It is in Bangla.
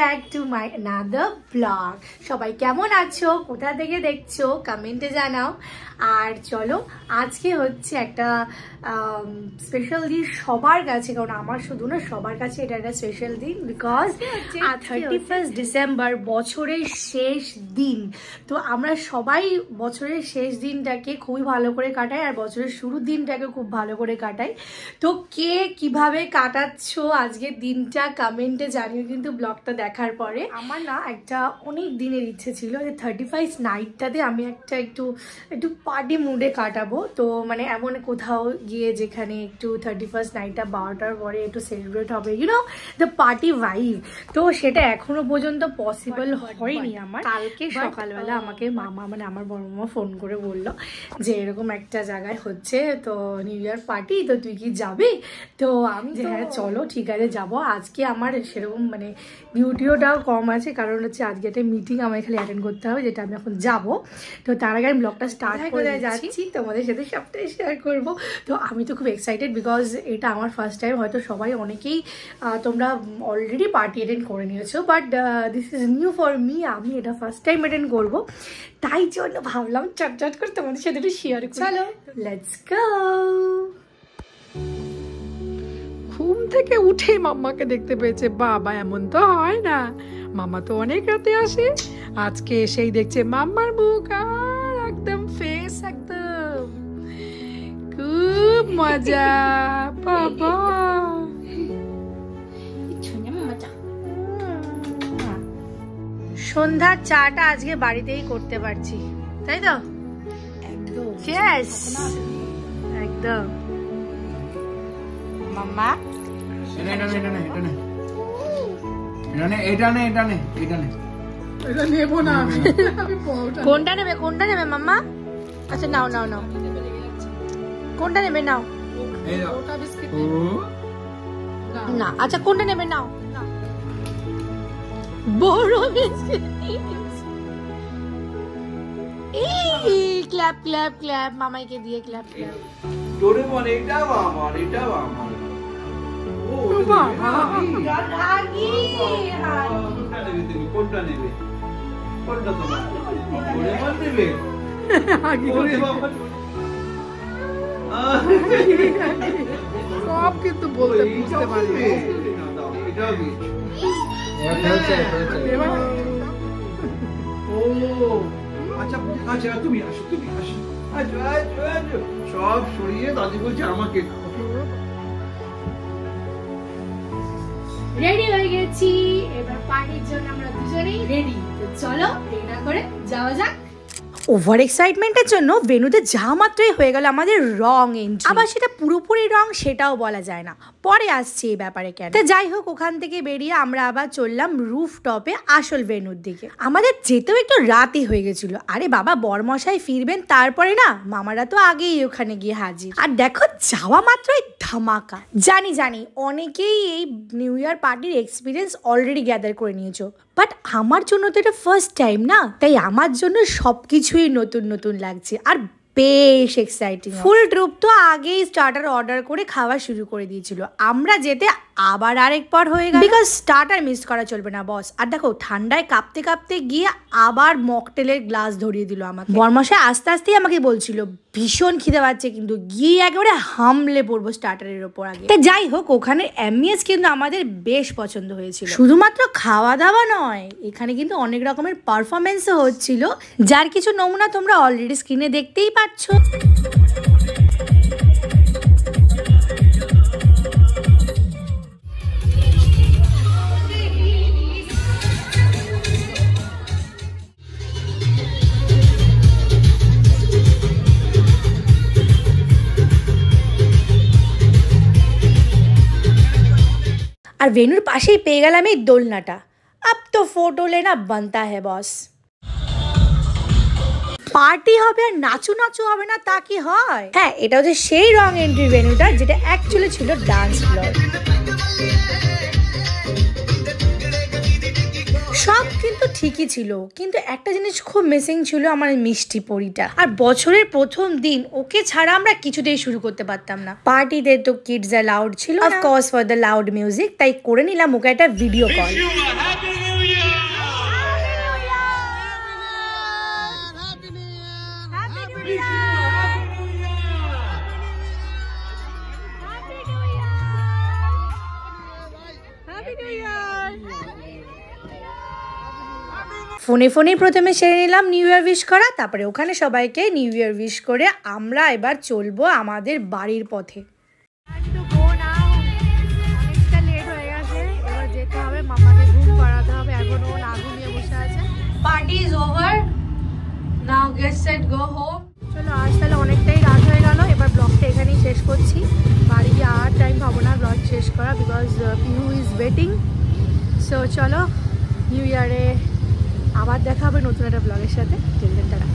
Back to my another blog. সবাই কেমন আছো, কোথা থেকে দেখছো কমেন্টে জানাও। আর চলো আজকে হচ্ছে একটা স্পেশাল দিন সবার কাছে, কারণ আমার শুধু না, সবার কাছে এটা একটা স্পেশাল দিন, বিকজ 31 ডিসেম্বর বছরের শেষ দিন। তো আমরা সবাই বছরের শেষ দিনটাকে খুবই ভালো করে কাটাই, আর বছরের শুরুর দিনটাকে খুব ভালো করে কাটাই। তো কে কিভাবে কাটাচ্ছ আজকের দিনটা কমেন্টে জানিও কিন্তু ব্লগটা দেখার পরে। আমার না একটা অনেক দিনের ইচ্ছে ছিল যে 31 নাইটটাতে আমি একটু পার্টি মুডে কাটাবো। তো মানে এমন কোথাও গিয়ে যেখানে একটু 31 নাইটটা 12টার পরে একটু সেলিব্রেট হবে, ইউনো দ্য পার্টি ভাইব। তো সেটা এখনো পর্যন্ত পসিবল হয়নি আমার। কালকে সকালবেলা আমাকে মামা, মানে আমার বড় মামা ফোন করে বললো যে এরকম একটা জায়গায় হচ্ছে তো নিউ ইয়ার পার্টি, তো তুই কি যাবি? তো আমি যে হ্যাঁ চলো ঠিক আছে যাবো। আজকে আমার সেরকম মানে ডিউটিওটাও কম আছে, কারণ হচ্ছে আজকে একটা মিটিং আমার এখানে অ্যাটেন্ড করতে হবে, যেটা আমি এখন যাবো। তো তার আগে আমি ব্লগটা স্টার্ট করে যাচ্ছি, তোমাদের সাথে সবটাই শেয়ার করবো। তো আমি তো খুব এক্সাইটেড, বিকজ এটা আমার ফার্স্ট টাইম। হয়তো সবাই অনেকেই তোমরা অলরেডি পার্টি অ্যাটেন্ড করে নিয়েছো, but this is new for me. আমি এটা ফার্স্ট টাইম অ্যাটেন্ড করবো, তাই জন্য ভাবলাম চটচট করে তোমাদের সাথে একটু শেয়ার করি। চলো লেটস গো। ঘুম থেকে উঠে মাম্মাকে দেখতে পেয়েছে, বাবা এমন তো হয় না, মামা তো অনেক রাতে আসে। আজকে এসেই দেখছে মাম্মার মুখ আর একদম ফেস, একদম খুব মজা। বাবা সন্ধ্যার চাটা আজকে বাড়িতেই করতে পারছি, তাই তো? একদম চিয়ার্স, একদম। মাম্মা কোনটা নেবে মাম্মা? আচ্ছা নাও নাও নাও, কোনটা নেবে নাও না। আচ্ছা কোনটা নেবে নাও, বড় বিস্কিট। ক্ল্যাপ ক্ল্যাপ ক্ল্যাপ, মামাইকে দিয়ে ক্ল্যাপ ক্ল্যাপ। ডোরেমন এটাও আমার, এটাও আমার। ও বাবা রাগি কোনটা নেবে তুমি? কোনটা নেবে? কোনটা তোমার? ডোরেমন নেবে? ওরে বাবা, সব কিন্তু বলতে বুঝতে পারি। এটাও কি? ও আচ্ছা আচ্ছা, তুমি আসো, তুমি আসো। আচ্ছা আচ্ছা আচ্ছা, সব সরিয়ে দাদি বলছে আমাকে রেডি হয়ে গেছি, এবার পার্টির জন্য আমরা দুজনেই রেডি। তো চলো দেরি না করে যাওয়া যাক। ওভার এক্সাইটমেন্টের জন্য ভেন্যুতে যা মাত্রই হয়ে গেল আমাদের রং এন্ট্রি। আবার সেটা পুরোপুরি রং সেটাও বলা যায় না, পরে আসছে এই ব্যাপারে কেন। তো যাই হোক, ওখান থেকে বেরিয়ে আমরা আবার চললাম রুফ টপে আসল ভেন্যুর দিকে। আমাদের যেতেও একটু রাতই হয়ে গেছিল। আরে বাবা, বরমশাই ফিরবেন তারপরে না, মামারা তো আগেই ওখানে গিয়ে হাজির। আর দেখো যাওয়া মাত্রই ধামাকা। জানি জানি অনেকেই এই নিউ ইয়ার পার্টির এক্সপিরিয়েন্স অলরেডি গ্যাদার করে নিয়েছো, বাট আমার জন্য তো এটা ফার্স্ট টাইম না, তাই আমার জন্য সবকিছুই নতুন নতুন লাগছে আর বেশ এক্সাইটিং। ফুল ট্রুপ তো আগেই স্টার্টার অর্ডার করে খাওয়া শুরু করে দিয়েছিল। আমরা যেতে আবার আরেক পর হয়ে গেল, বিকজ স্টার্টার মিস করা চলবে না বস। আর দেখো ঠান্ডায় কাঁপতে কাঁপতে গিয়ে আবার মকটেলের গ্লাস ধরিয়ে দিল আমাকে। বরমশাই আস্তে আস্তেই আমাকে বলছিল ভীষণ খিদে পাচ্ছে, কিন্তু গিয়ে একেবারে হামলে পড়বো স্টার্টারের ওপর আগে। তা যাই হোক, ওখানে অ্যাম্বিয়েন্স কিন্তু আমাদের বেশ পছন্দ হয়েছিল। শুধুমাত্র খাওয়া দাওয়া নয়, এখানে কিন্তু অনেক রকমের পারফরমেন্সও হচ্ছিল, যার কিছু নমুনা তোমরা অলরেডি স্ক্রিনে দেখতেই পাচ্ছ। আর ভেন্যুর পাশেই পেয়ে গেলাম এই দোলনাটা। আব তো ফটো লেনা বানতা হে বস। পার্টি হবে আর নাচু নাচু হবে না তা কি হয়? হ্যাঁ, এটা হচ্ছে সেই রং এন্ট্রি ভেন্যুটা, যেটা অ্যাকচুয়ালি ছিল ডান্স ফ্লোর। সব কিন্তু ঠিকই ছিল, কিন্তু একটা জিনিস খুব মিসিং ছিল, আমার মিষ্টি পরিটা। আর বছরের প্রথম দিন ওকে ছাড়া আমরা কিছুতেই শুরু করতে পারতাম না। পার্টিতে তো কিডস অ্যালাউড ছিল, of course for the loud music, তাই করে নিলাম ওকে একটা ভিডিও কল। ফোনে ফোনেই প্রথমে সেরে নিলাম নিউ ইয়ার উইশ করা, তারপরে ওখানে সবাইকে নিউ ইয়ার উইশ করে আমরা এবার চলবো আমাদের বাড়ির পথে। অনেকটা লেট হয়ে গেছে, এবার যেতে হবে, মামাকে ঘুম পাড়াতে হবে, এখন ও না ঘুমিয়ে বসে আছে। Party is over, now get set go home. চলো আজ তাহলে অনেকটাই রাত হয়ে গেল, এবার ব্লগটা এখানেই শেষ করছি। বাড়ি গিয়ে আর টাইম পাবো না ব্লগ শেষ করা, because Pihu is waiting. So চলো নিউ ইয়ারে আবার দেখা হবে নতুন একটা ব্লগের সাথে। Till then tata.